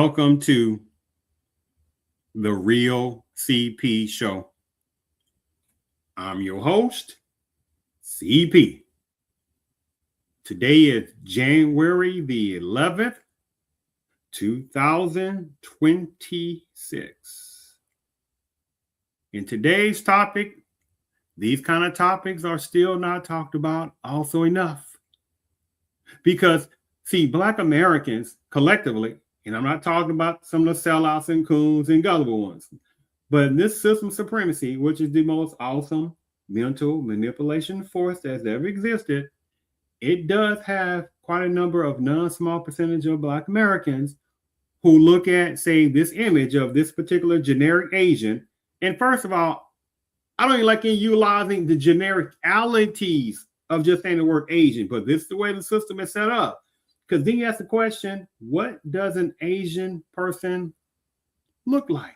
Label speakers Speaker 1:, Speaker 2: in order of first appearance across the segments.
Speaker 1: Welcome to the Real CP Show. I'm your host, CP. Today is January the 11th, 2026. In today's topic, these kind of topics are still not talked about also enough. Because, see, Black Americans collectively, and I'm not talking about some of the sellouts and coons and gullible ones, but in this system supremacy, which is the most awesome mental manipulation force that's ever existed, it does have quite a number of non-small percentage of Black Americans who look at, say, this image of this particular generic Asian. And first of all, I don't even like utilizing the genericalities of just saying the word Asian, but this is the way the system is set up. Because then you ask the question, what does an Asian person look like?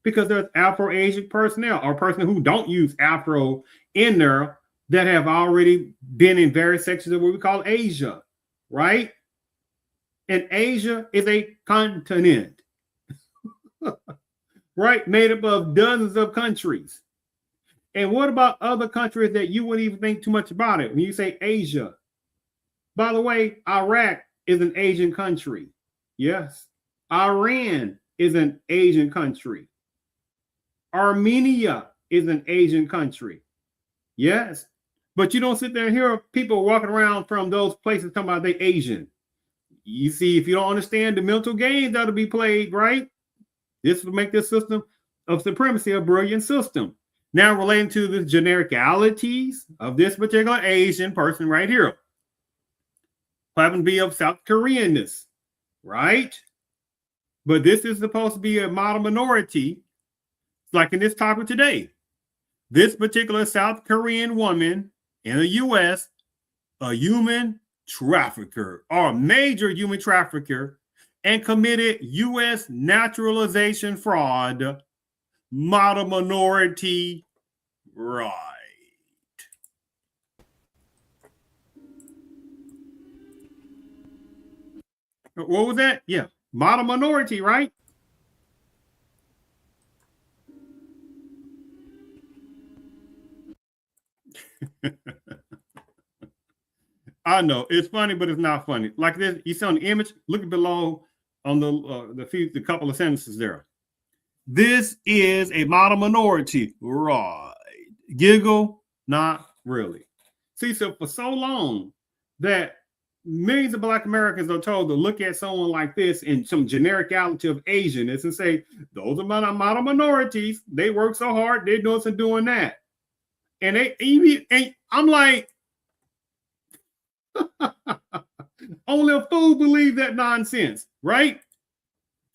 Speaker 1: Because there's Afro-Asian personnel or person who don't use Afro in there that have already been in various sections of what we call Asia, right? And Asia is a continent, right? Made up of dozens of countries. And what about other countries that you wouldn't even think too much about it when you say Asia? By the way, Iraq is an Asian country. Yes. Iran is an Asian country. Armenia is an Asian country. Yes. But you don't sit there and hear people walking around from those places talking about they Asian. You see, if you don't understand the mental games that will be played, right? This will make this system of supremacy a brilliant system. Now, relating to the genericalities of this particular Asian person right here, happen to be of South Koreanness, right? But this is supposed to be a model minority, like in this topic today. This particular South Korean woman in the U.S., a human trafficker or a major human trafficker, and committed U.S. naturalization fraud, model minority, right. What was that? Yeah, model minority, right? I know it's funny, but it's not funny. Like this, you see on the image. Look below on the couple of sentences there. This is a model minority, right? Giggle, not really. See, so for so long that millions of Black Americans are told to look at someone like this in some genericality of Asianness and say, those are model minorities. They work so hard, they're doing some doing that. And I'm like, only a fool believe that nonsense, right?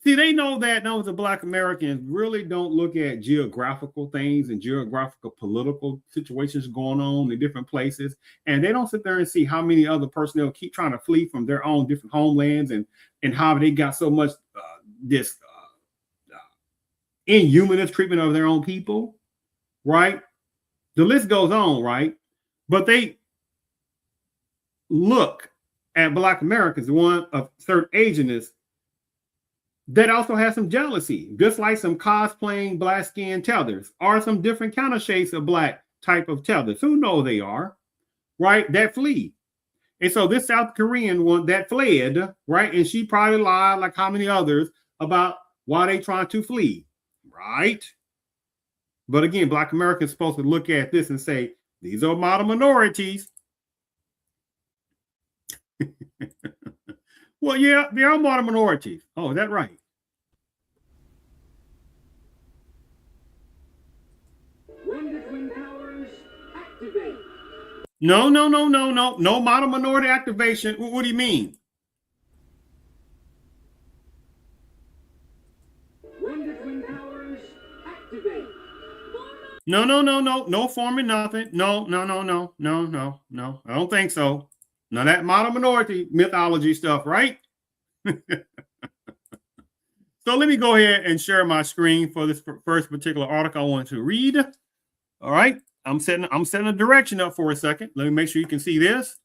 Speaker 1: See, they know that those of Black Americans really don't look at geographical things and geographical political situations going on in different places. And they don't sit there and see how many other personnel keep trying to flee from their own different homelands and how they got so much this inhumanist treatment of their own people, right? The list goes on, right? But they look at Black Americans, the one of certain Asianness, that also has some jealousy, just like some cosplaying black skin tethers or some different kind of shades of black type of tethers. Who know they are, right? That flee. And so this South Korean one that fled, right? And she probably lied like how many others about why they trying to flee, right? But again, Black Americans supposed to look at this and say, these are model minorities. Well, yeah, they are model minorities. Oh, is that right? No model minority activation. What do you mean? No forming nothing. No. I don't think so. None of that model minority mythology stuff, right? So let me go ahead and share my screen for this first particular article I want to read. All right. I'm setting a direction up for a second. Let me make sure you can see this.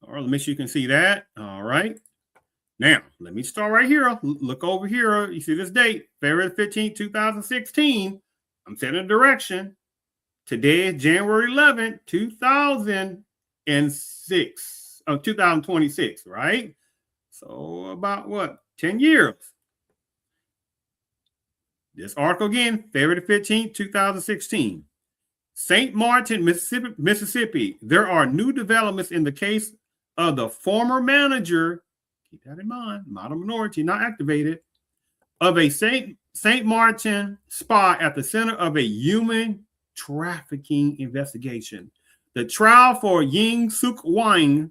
Speaker 1: All right, let me make sure you can see that. All right. Now, let me start right here. Look over here. You see this date, February 15th, 2016. I'm setting a direction. Today is January 11th, 2006. 2026, right? So about what? 10 years. This article again, February 15th, 2016. St. Martin, Mississippi. There are new developments in the case of the former manager, keep that in mind, model minority, not activated, of a St. Martin spa at the center of a human trafficking investigation. The trial for Ying Suk Wang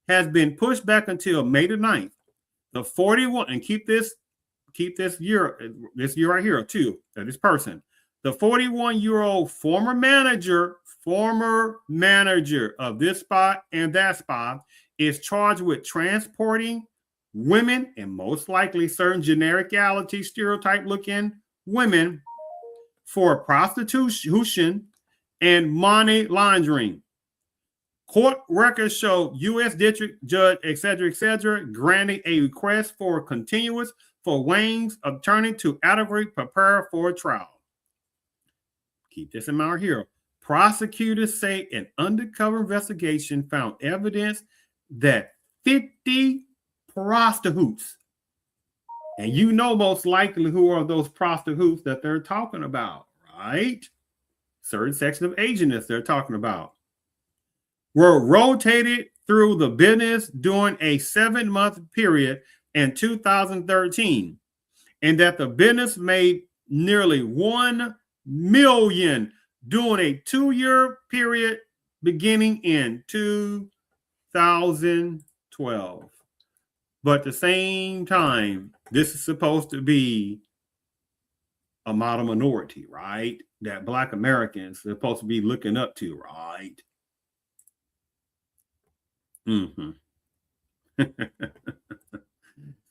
Speaker 1: has been pushed back until May the 9th. The 41, and keep this year right here too, this person. The 41-year-old former manager of this spa and that spa is charged with transporting women, and most likely certain genericality, stereotype-looking women, for prostitution and money laundering. Court records show U.S. District Judge, etc., granting a request for continuance for Wang's attorney to adequately prepare for a trial. Keep this in mind here. Prosecutors say an undercover investigation found evidence that 50 prostitutes, and you know most likely who are those prostitutes that they're talking about, right? Certain section of agents they're talking about, were rotated through the business during a 7-month period in 2013, and that the business made nearly $1 million during a 2-year period beginning in 2012. But at the same time, this is supposed to be a model minority, right? That Black Americans are supposed to be looking up to, right? Mm-hmm.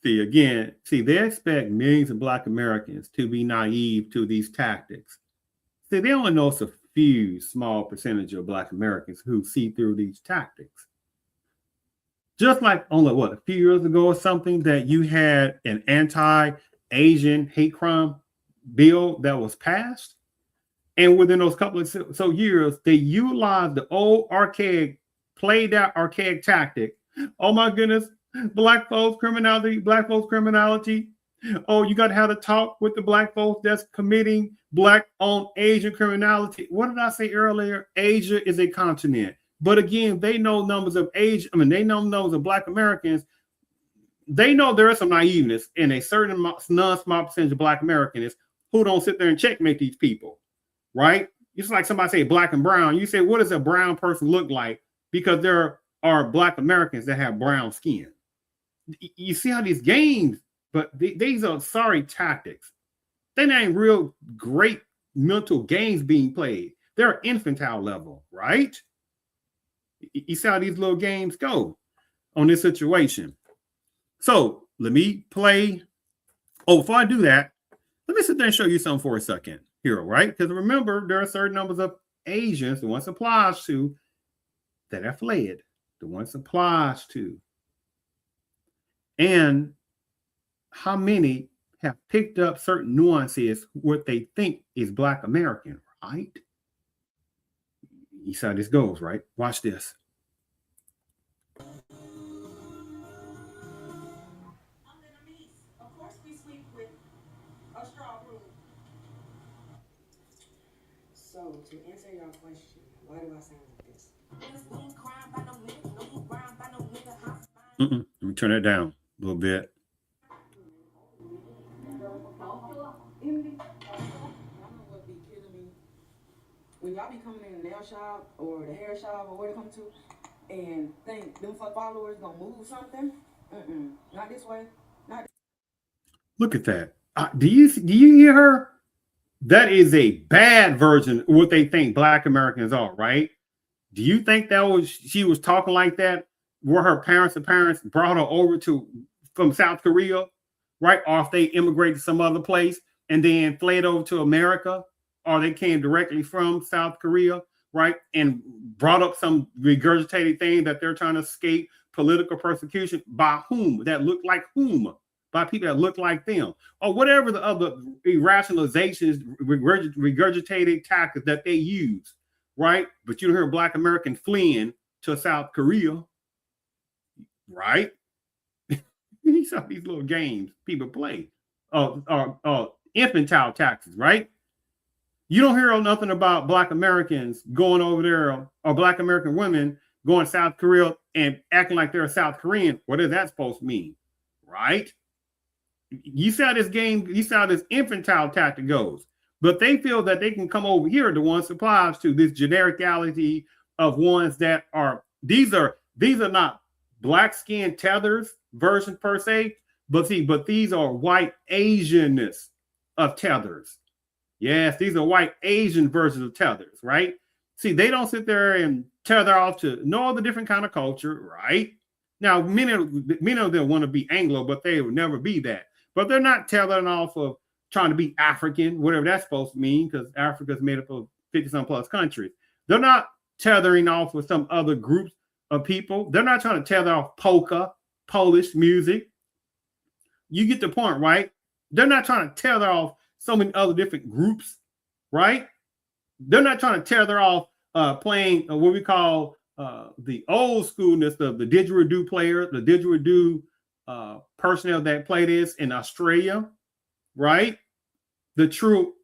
Speaker 1: They expect millions of Black Americans to be naive to these tactics. See, they only know it's a few small percentage of Black Americans who see through these tactics. Just like only a few years ago or something, that you had an anti-Asian hate crime bill that was passed. And within those couple of so years, they utilized the old played out archaic tactic. Oh my goodness, Black folks criminality. Oh, you got to have a talk with the Black folks that's committing Black on Asian criminality. What did I say earlier? Asia is a continent. But again, they know numbers of they know numbers of Black Americans. They know there is some naiveness in a certain non-small percentage of Black Americans who don't sit there and checkmate these people, right? It's like somebody say Black and brown. You say, what does a brown person look like? Because there are Black Americans that have brown skin. You see how these games, but these are sorry tactics. They're not real great mental games being played. They're infantile level, right? You see how these little games go on this situation. So let me play. Oh, before I do that, let me sit there and show you something for a second here, right? Because remember, there are certain numbers of Asians, the ones applies to, that have fled, the ones applies to, and how many have picked up certain nuances, what they think is Black American, right? You see how this goes, right? Watch this. Of course, we sleep with a straw room. So, to answer your question, why do I sound like this? Let me turn that down a little bit. When y'all be coming in the nail shop or the hair shop or where it come to, and think them followers gonna move something, not this way. Look at that. Do you hear her? That is a bad version of what they think Black Americans are, right? Do you think she was talking like that? Were her parents brought her over from South Korea, right? Or if they immigrated to some other place and then fled over to America, or they came directly from South Korea, right? And brought up some regurgitated thing that they're trying to escape political persecution by whom? That look like whom? By people that look like them, or whatever the other rationalizations, regurgitated tactics that they use, right? But you don't hear Black Americans fleeing to South Korea, right? These are these little games people play, infantile tactics, right? You don't hear nothing about Black Americans going over there, or Black American women going to South Korea and acting like they're a South Korean. What is that supposed to mean, right? You see how this game, you see how this infantile tactic goes. But they feel that they can come over here, the ones applies to this genericality of ones that are these are not black skin tethers versions per se, but these are white Asianness of tethers. Yes, these are white Asian versions of tethers, right? See, they don't sit there and tether off to no other different kind of culture, right? Now, many of them want to be Anglo, but they will never be that. But they're not tethering off of trying to be African, whatever that's supposed to mean, because Africa is made up of 50-some plus countries. They're not tethering off with some other groups of people. They're not trying to tether off polka, Polish music. You get the point, right? They're not trying to tether off so many other different groups, right? They're not trying to tether off playing what we call the old schoolness of the didgeridoo player, the didgeridoo personnel that play this in Australia, right? The true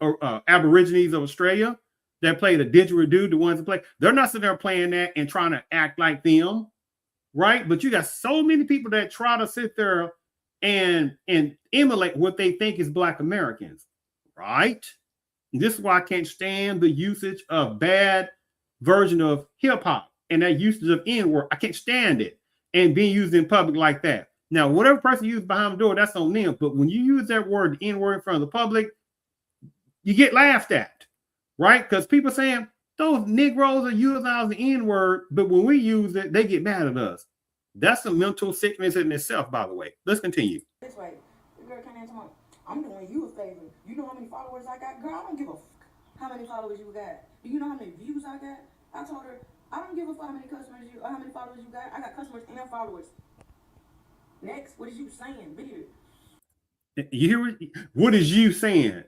Speaker 1: Aborigines of Australia that play the didgeridoo, the ones that play, they're not sitting there playing that and trying to act like them, right? But you got so many people that try to sit there and emulate what they think is Black Americans, right? This is why I can't stand the usage of bad version of hip hop and that usage of N-word. I can't stand it and being used in public like that. Now, whatever person used behind the door, that's on them. But when you use that word, the N-word, in front of the public, you get laughed at, right? Because people saying those Negroes are using the N-word, but when we use it, they get mad at us. That's a mental sickness in itself, by the way. Let's continue.
Speaker 2: This way, the girl came in tomorrow. I'm doing you a favor. You know how many followers I got? Girl, I don't give a how many followers you got. Do you know how many views I got? I told her, I don't give a fuck how many customers you, or how many followers you got. I got customers and followers. Next, what is you saying? Video.
Speaker 1: You hear what is you saying?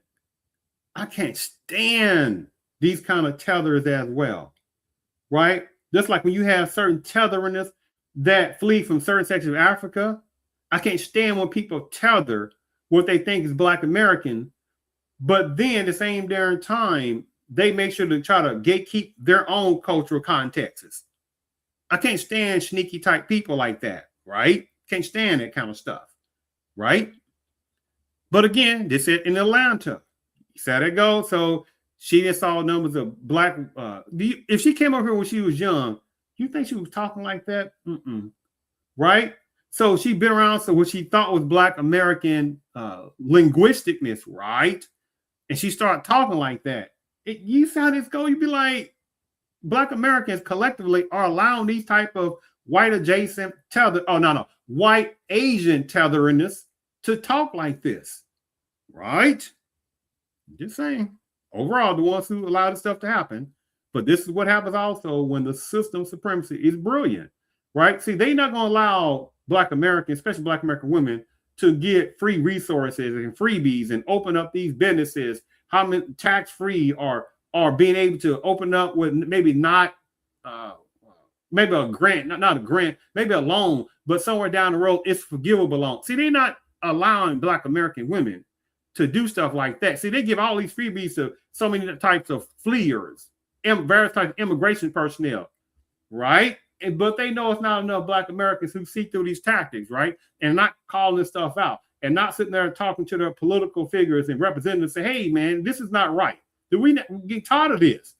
Speaker 1: I can't stand these kind of tethers as well, right? Just like when you have certain tetheriness that flee from certain sections of Africa, I can't stand when people tether what they think is Black American, but then at the same darn time, they make sure to try to gatekeep their own cultural contexts. I can't stand sneaky type people like that, right? Can't stand that kind of stuff, right? But again, this is in Atlanta. You saw that go. So she just saw numbers of Black. If she came over here when she was young, you think she was talking like that? Right? So she'd been around, so what she thought was Black American linguisticness, right? And she started talking like that. You saw this go, you'd be like, Black Americans collectively are allowing these type of white adjacent white Asian tetheriness to talk like this, right? Just saying. Overall, the ones who allow this stuff to happen. But this is what happens also when the system supremacy is brilliant, right? See, they're not going to allow Black Americans, especially Black American women, to get free resources and freebies and open up these businesses, how many tax-free or being able to open up with maybe not maybe a grant, not a grant, maybe a loan, but somewhere down the road, it's forgivable loan. See, they're not allowing Black American women to do stuff like that. See, they give all these freebies to so many types of fleers, various types of immigration personnel, right? But they know it's not enough Black Americans who see through these tactics, right? And not calling this stuff out and not sitting there and talking to their political figures and representatives and say, hey, man, this is not right. Do we get tired of this?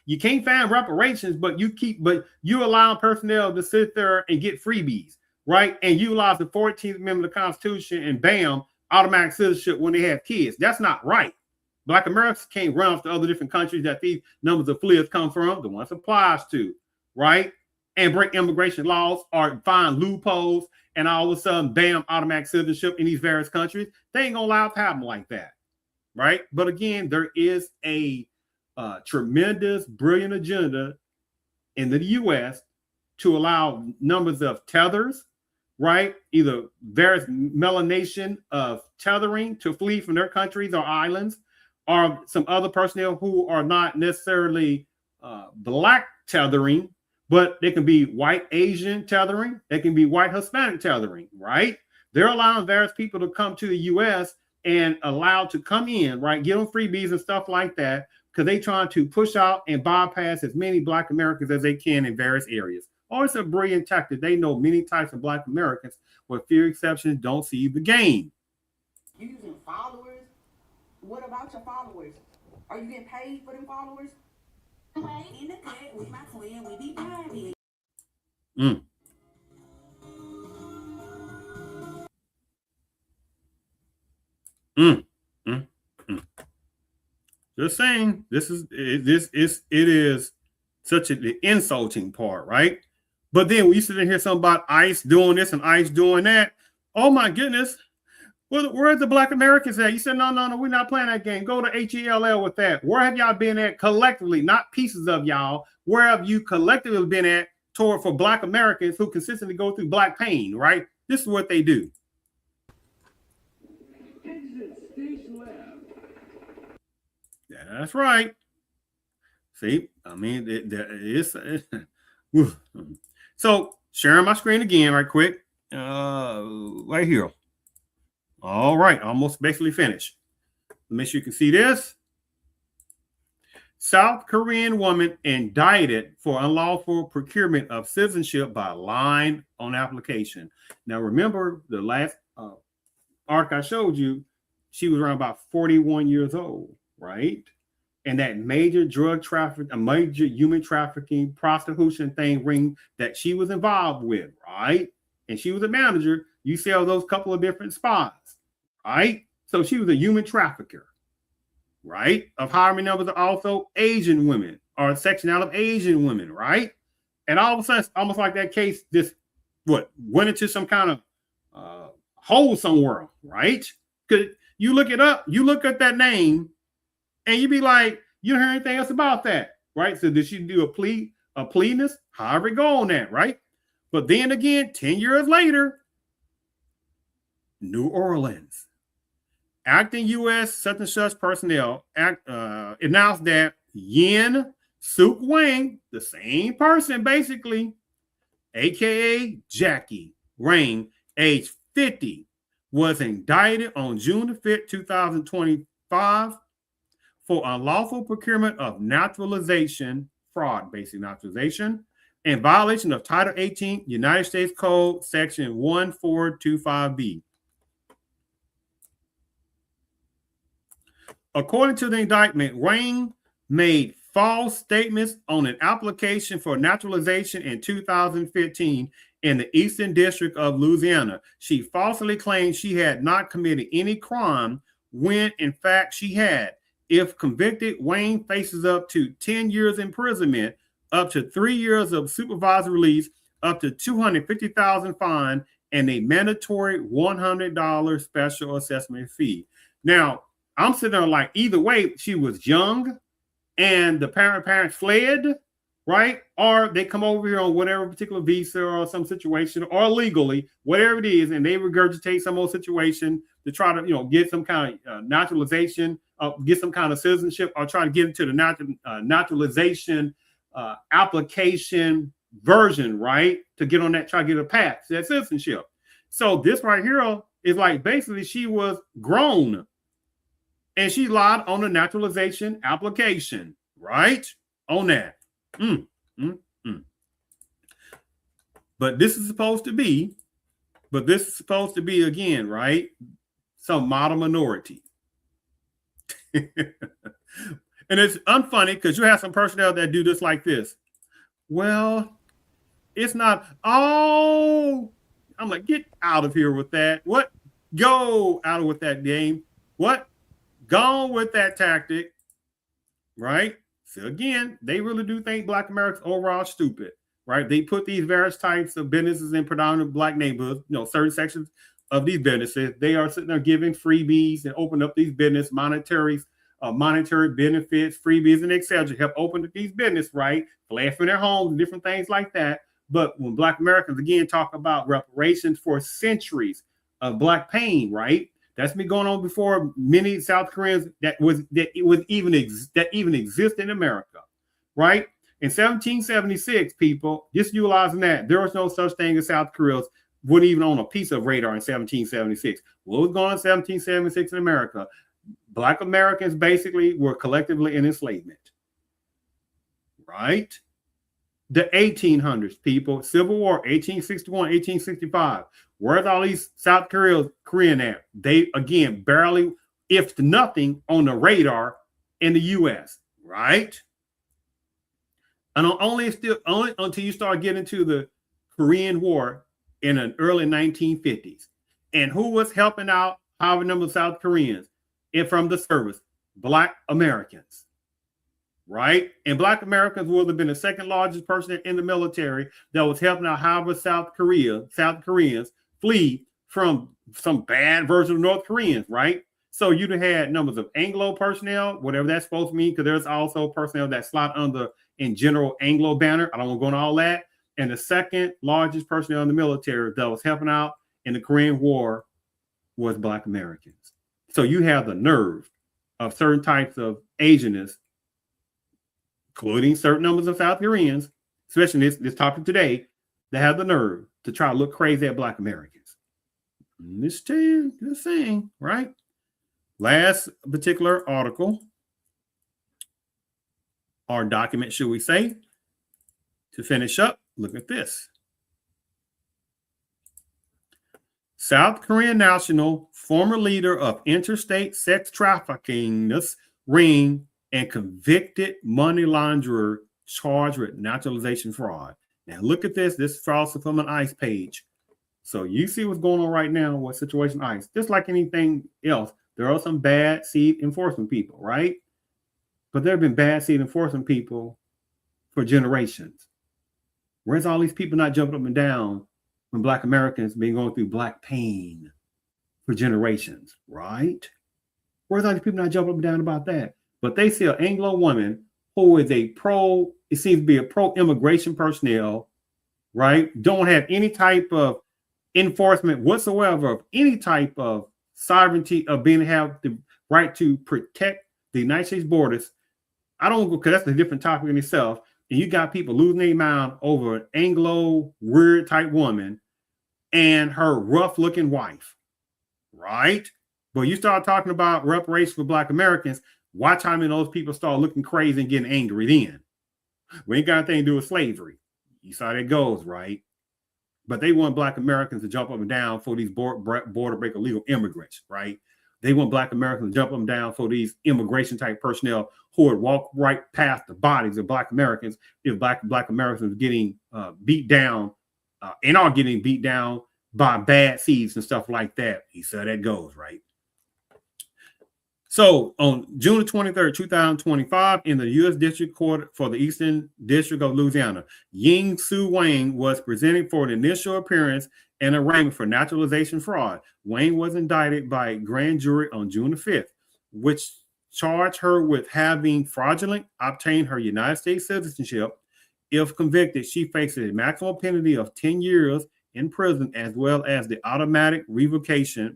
Speaker 1: You can't find reparations, but you allow personnel to sit there and get freebies, right? And you utilize the 14th Amendment of the Constitution and bam, automatic citizenship when they have kids. That's not right. Black Americans can't run off to other different countries that these numbers of fleers come from, the ones applies to, right? And break immigration laws or find loopholes and all of a sudden, bam, automatic citizenship in these various countries. They ain't gonna allow it to happen like that, right? But again, there is a tremendous, brilliant agenda in the U.S. to allow numbers of tethers, right? Either various melanation of tethering to flee from their countries or islands, or some other personnel who are not necessarily black tethering, but they can be white Asian tethering, they can be white Hispanic tethering, right? They're allowing various people to come to the U.S. and allowed to come in, right? Give them freebies and stuff like that, because they trying to push out and bypass as many Black Americans as they can in various areas. Oh, it's a brilliant tactic. They know many types of Black Americans, with few exceptions, don't see the game.
Speaker 2: You using followers? What about your followers? Are you getting paid for them followers? In the cut with my twin, we be private.
Speaker 1: Just saying, it is such the insulting part, right? But then we used to hear something about ICE doing this and ICE doing that. Oh my goodness. Where's the Black Americans at? You said, no, we're not playing that game. Go to HELL with that. Where have y'all been at collectively, not pieces of y'all? Where have you collectively been at for Black Americans who consistently go through Black pain, right? This is what they do.
Speaker 3: Exit station left.
Speaker 1: That's right. See, I mean, it's so sharing my screen again right quick. Right here. All right, almost basically finished. Make sure you can see this. South Korean woman indicted for unlawful procurement of citizenship by lying on application. Now, remember the last arc I showed you, she was around about 41 years old, right? And that major drug traffic, a major human trafficking, prostitution thing ring that she was involved with, right? And she was a manager. You sell those couple of different spots, right? So she was a human trafficker, right? Of hiring numbers of also Asian women or a section out of Asian women, right? And all of a sudden, almost like that case, this went into some kind of hole somewhere, right? Because you look it up, you look at that name, and you be like, you don't hear anything else about that, right? So did she do a plea-ness? However it go on that, right? But then again, 10 years later, New Orleans, acting U.S. such and such personnel announced that Yin Suk Wang, the same person basically, aka Jackie Rain, age 50, was indicted on June the 5th, 2025 for unlawful procurement of naturalization, fraud, basic naturalization, and violation of Title 18 United States Code Section 1425B. According to the indictment, Wang made false statements on an application for naturalization in 2015 in the Eastern District of Louisiana. She falsely claimed she had not committed any crime when, in fact, she had. If convicted, Wayne faces up to 10 years imprisonment, up to 3 years of supervised release, up to $250,000 fine, and a mandatory $100 special assessment fee. Now, I'm sitting there like, either way, she was young and the parents fled, right? Or they come over here on whatever particular visa or some situation, or legally, whatever it is, and they regurgitate some old situation to try to, get some kind of naturalization, get some kind of citizenship, or try to get into the naturalization application version, right? To get on that, try to get a path to that citizenship. So this right here is like basically she was grown and she lied on the naturalization application, right? On that. But this is supposed to be, again, right? Some model minority. And it's unfunny because you have some personnel that do this like this. Well, it's not. Oh, I'm like, get out of here with that. What? Go out with that game. What? Go with that tactic. Right? So again, they really do think Black Americans overall stupid. Right? They put these various types of businesses in predominant Black neighborhoods, certain sections of these businesses. They are sitting there giving freebies and open up these business monetary benefits, freebies, and etc. Help open up these business, right? Fled from their homes and different things like that. But when Black Americans again talk about reparations for centuries of Black pain, right? That's been going on before many South Koreans that even exist in America, right? In 1776, people, just utilizing that, there was no such thing as South Koreans wouldn't even own a piece of radar in 1776. What was going on in 1776 in America? Black Americans basically were collectively in enslavement, right? The 1800s, people, Civil War, 1861, 1865. Where's all these South Korean at? They, again, barely, if nothing, on the radar in the U.S., right? And only until you start getting to the Korean War in the early 1950s. And who was helping out however number of South Koreans and from the service? Black Americans, right? And Black Americans would have been the second largest person in the military that was helping out however South Koreans flee from some bad version of North Koreans, right? So you'd have had numbers of Anglo personnel, whatever that's supposed to mean, because there's also personnel that slot under in general Anglo banner. I don't want to go into all that. And the second largest personnel in the military that was helping out in the Korean War was Black Americans. So you have the nerve of certain types of Asianists, including certain numbers of South Koreans, especially this topic today, that have the nerve to try to look crazy at Black Americans. Just saying, right? Last particular article or document, should we say, to finish up, look at this. South Korean national, former leader of interstate sex trafficking ring and convicted money launderer charged with naturalization fraud. Now look at this. This is also from an ICE page. So you see what's going on right now with situation ICE. Just like anything else, there are some bad seed enforcement people, right? But there have been bad seed enforcement people for generations. Where's all these people not jumping up and down when Black Americans been going through Black pain for generations, right? Where's all these people not jumping up and down about that? But they see an Anglo woman who is it seems to be a pro-immigration personnel, right? Don't have any type of enforcement whatsoever of any type of sovereignty of have the right to protect the United States borders. I don't go because that's a different topic in itself. And you got people losing their mind over an Anglo weird type woman and her rough looking wife, right? But you start talking about reparations for Black Americans, watch how many of those people start looking crazy and getting angry then. We ain't got anything to do with slavery. You saw how that goes, right? But they want Black Americans to jump up and down for these border break illegal immigrants, right? They want Black Americans to jump up and down for these immigration type personnel who would walk right past the bodies of Black Americans if Black Americans are getting beat down and are getting beat down by bad seeds and stuff like that. You see how that goes, right? So on June 23rd, 2025, in the U.S. District Court for the Eastern District of Louisiana, Ying Sue Wang was presented for an initial appearance and arraignment for naturalization fraud. Wang was indicted by a grand jury on June 5th, which charged her with having fraudulently obtained her United States citizenship. If convicted, she faces a maximum penalty of 10 years in prison, as well as the automatic revocation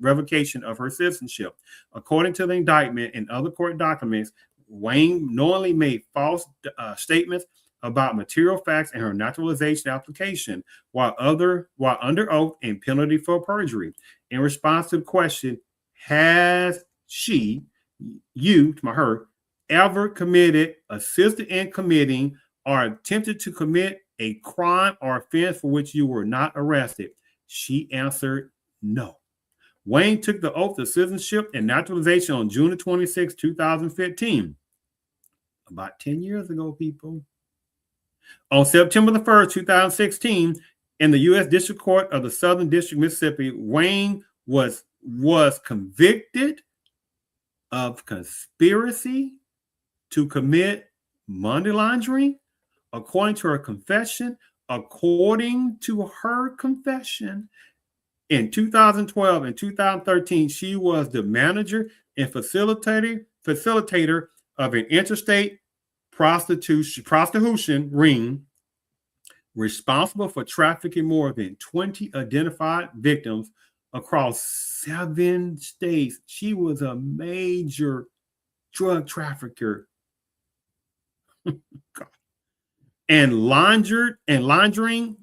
Speaker 1: of her citizenship. According to the indictment and other court documents, Wang knowingly made false statements about material facts in her naturalization application while under oath and penalty for perjury. In response to the question, has her, ever committed, assisted in committing, or attempted to commit a crime or offense for which you were not arrested? She answered no. Wayne took the oath of citizenship and naturalization on June 26, 2015. About 10 years ago, people. On September the 1st, 2016, in the U.S. District Court of the Southern District, Mississippi, Wayne was convicted of conspiracy to commit money laundering. According to her confession, in 2012 and 2013, she was the manager and facilitator of an interstate prostitution ring responsible for trafficking more than 20 identified victims across 7 states. She was a major drug trafficker. and laundering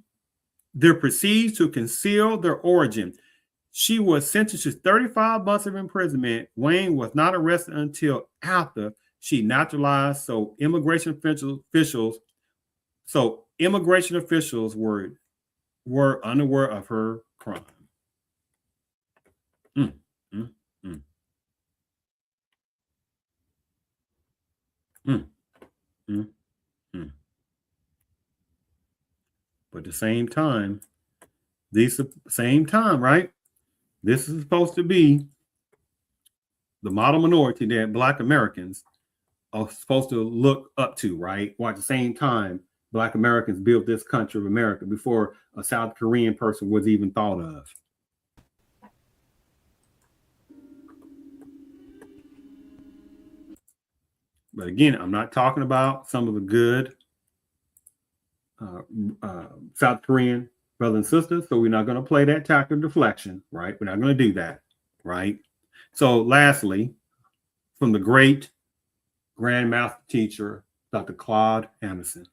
Speaker 1: their proceeds to conceal their origin. She was sentenced to 35 months of imprisonment. Wayne was not arrested until after she naturalized, so immigration officials were unaware of her crime. Mm, mm, mm. Mm, mm, mm. But at the same time, right? This is supposed to be the model minority that Black Americans are supposed to look up to, right? While at the same time, Black Americans built this country of America before a South Korean person was even thought of. But again, I'm not talking about some of the good South Korean brothers and sisters. So we're not going to play that tactic of deflection, right? We're not going to do that, right? So lastly, from the great Grand Master Teacher, Dr. Claude Anderson.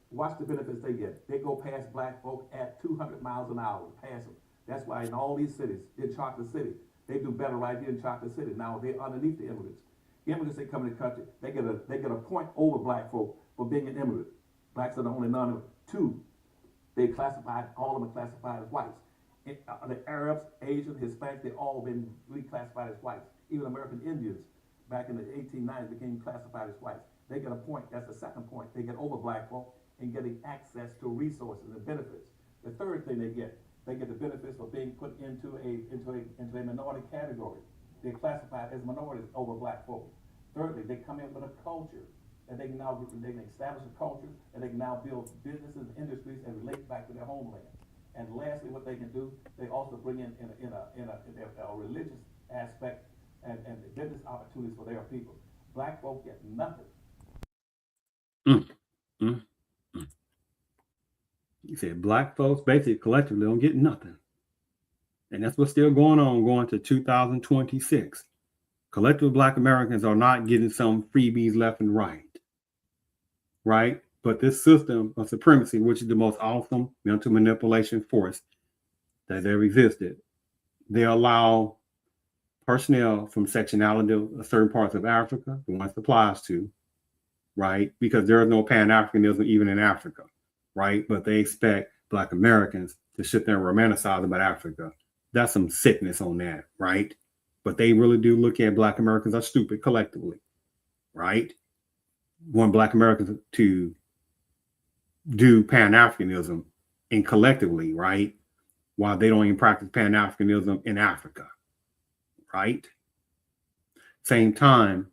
Speaker 4: Watch the benefits they get. They go past black folk at 200 miles an hour, pass them. That's why in all these cities, in Chocolate City, they do better right here in Chocolate City. Now they're underneath the immigrants. Immigrants that come in the country, they get a point over black folk for being an immigrant. Blacks are the only non-immigrant. 2, all of them are classified as whites. The Arabs, Asians, Hispanics, they've all been reclassified as whites. Even American Indians back in the 1890s became classified as whites. They get a point. That's the second point. They get over black folk and getting access to resources and benefits. The third thing they get the benefits of being put into a minority category. They're classified as minorities over black folk. Thirdly, they come in with a culture that they can establish a culture, and they can now build businesses and industries and relate back to their homeland. And lastly, what they can do, they also bring in a religious aspect and business opportunities for their people. Black folk get nothing.
Speaker 1: You said black folks basically collectively don't get nothing. And that's what's still going on going to 2026. Collective Black Americans are not getting some freebies left and right. Right? But this system of supremacy, which is the most awesome mental manipulation force that ever existed, they allow personnel from sectionality of certain parts of Africa, the ones it applies to, right? Because there is no Pan-Africanism even in Africa, right? But they expect Black Americans to sit there and romanticize about Africa. That's some sickness on that, right? But they really do look at Black Americans as stupid collectively, right? Want Black Americans to do Pan-Africanism and collectively, right? While they don't even practice Pan-Africanism in Africa, right? Same time,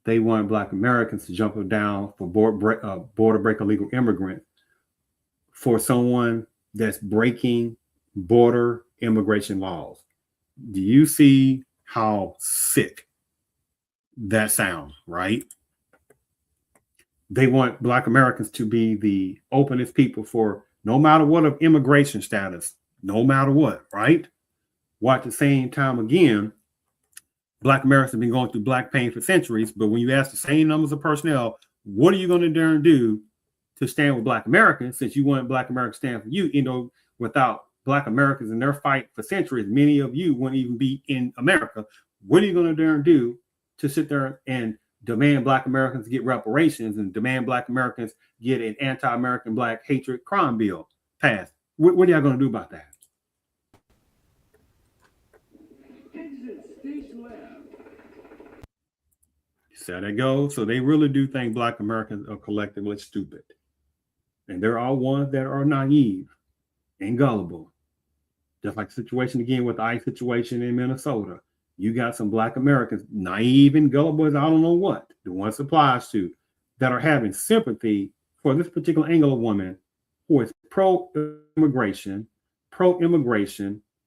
Speaker 1: they want Black Americans to jump down for border break illegal immigrant for someone that's breaking border immigration laws. Do you see how sick that sounds, right? They want Black Americans to be the openest people for no matter what of immigration status, no matter what, right? While at the same time, again, Black Americans have been going through black pain for centuries, but when you ask the same numbers of personnel, what are you going to dare do to stand with Black Americans, since you want Black Americans to stand for you, without Black Americans in their fight for centuries, many of you wouldn't even be in America. What are you going to dare do to sit there and demand Black Americans get reparations and demand Black Americans get an anti-American Black hatred crime bill passed? What are y'all going to do about that? See how that goes? So they really do think Black Americans are collectively stupid. And there are ones that are naive and gullible. Just like the situation again with the ICE situation in Minnesota. You got some Black Americans, naive and gullible as I don't know what, the ones it applies to, that are having sympathy for this particular angle of woman who is pro-immigration,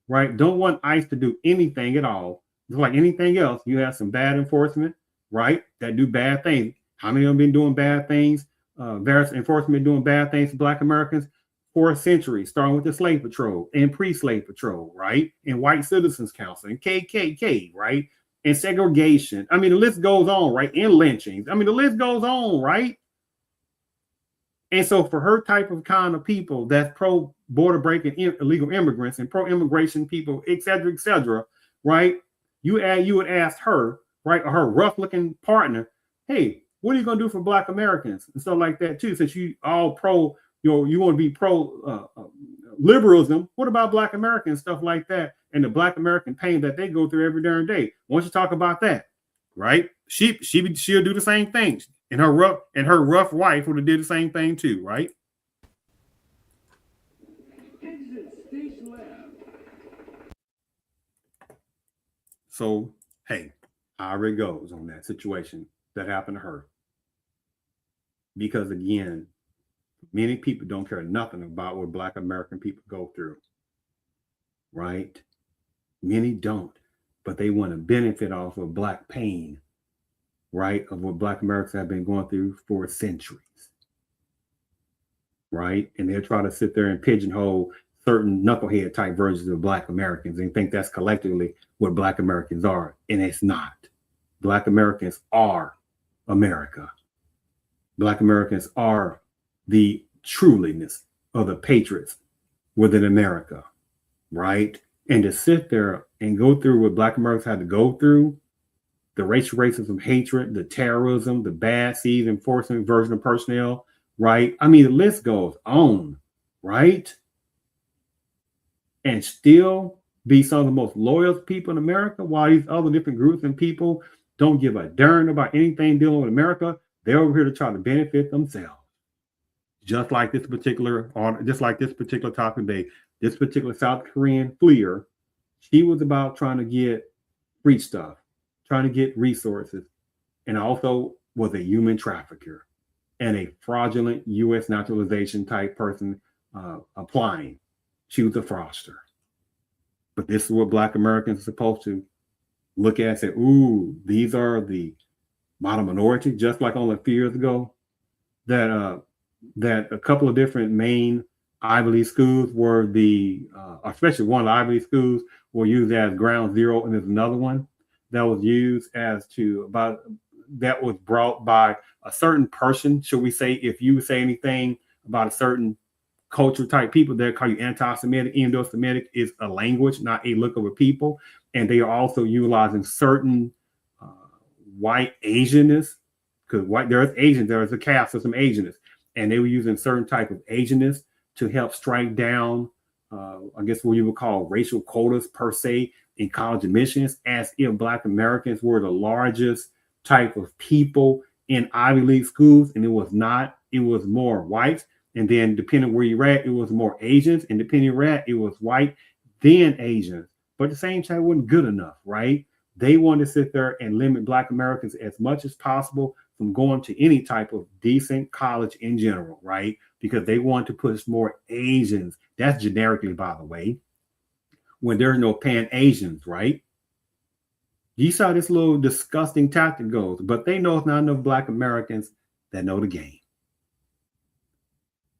Speaker 1: right? Don't want ICE to do anything at all. Just like anything else, you have some bad enforcement, right? That do bad things. How many of them been doing bad things various enforcement doing bad things to Black Americans for a century, starting with the Slave Patrol and pre-Slave Patrol, right? And White Citizens Council and KKK, right? And segregation. I mean, the list goes on, right? And lynchings. I mean, the list goes on, right? And so for her type of kind of people that's pro border breaking illegal immigrants and pro immigration people, et cetera, right? You would ask her, right, or her rough looking partner, hey, what are you going to do for Black Americans and stuff like that too? Since you all pro, you want to be pro liberalism. What about Black Americans, stuff like that, and the Black American pain that they go through every darn day? Why don't you talk about that, right? She'll do the same things. And her rough wife would have did the same thing too, right?
Speaker 3: Exit station left.
Speaker 1: So, hey, Ira goes on that situation that happened to her. Because again, many people don't care nothing about what Black American people go through, right? Many don't, but they want to benefit off of Black pain, right, of what Black Americans have been going through for centuries, right? And they'll try to sit there and pigeonhole certain knucklehead type versions of Black Americans and think that's collectively what Black Americans are, and it's not. Black Americans are America. Black Americans are the truliness of the patriots within America, right? And to sit there and go through what Black Americans had to go through, the racial racism, hatred, the terrorism, the bad seed enforcement version of personnel, right? I mean, the list goes on, right? And still be some of the most loyal people in America, while these other different groups and people don't give a darn about anything dealing with America. They're over here to try to benefit themselves. Just like this particular topic today, this particular South Korean fleer, she was about trying to get free stuff, trying to get resources, and also was a human trafficker and a fraudulent U.S. naturalization type person applying. She was a fraudster. But this is what Black Americans are supposed to look at and say, ooh, these are the model minority, just like only a few years ago, that a couple of different main Ivy League schools were especially one of the Ivy League schools were used as ground zero, and there's another one that was used that was brought by a certain person. Should we say, if you say anything about a certain culture type people, they'll call you anti-Semitic, even though Semitic is a language, not a look of a people. And they are also utilizing certain white Asianness, because there's Asians, there's a caste of some Asianness, and they were using certain type of Asianness to help strike down, I guess what you would call racial quotas per se in college admissions, as if Black Americans were the largest type of people in Ivy League schools, and it was not. It was more whites, and then depending where you're at, it was more Asians, and depending where you're at, it was white, then Asians. But at the same time, it wasn't good enough, right? They wanted to sit there and limit Black Americans as much as possible from going to any type of decent college in general, right? Because they want to push more Asians. That's generically, by the way, when there's no Pan-Asians, right? You saw this little disgusting tactic goes, but they know it's not enough Black Americans that know the game.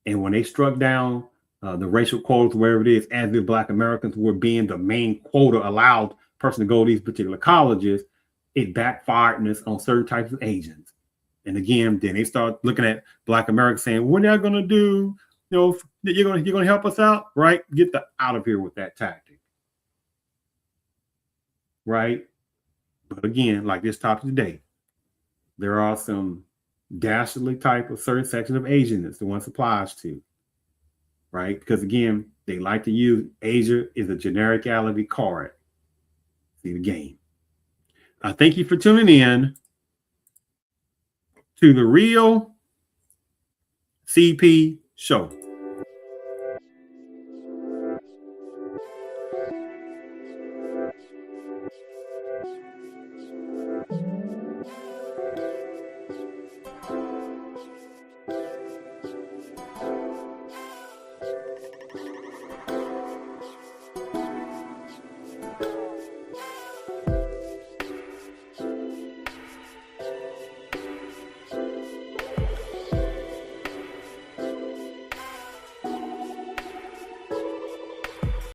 Speaker 1: And when they struck down the racial quotas, wherever it is, as if Black Americans were being the main quota allowed person to go to these particular colleges, it backfired on certain types of Asians. And again, then they start looking at Black Americans saying, "What are you going to do? You're going to help us out, right? Get out of here with that tactic, right?" But again, like this topic today, there are some dastardly type of certain sections of Asianness the one applies to, right? Because again, they like to use Asia as a genericality card. See the game. Thank you for tuning in to the Real CP Show.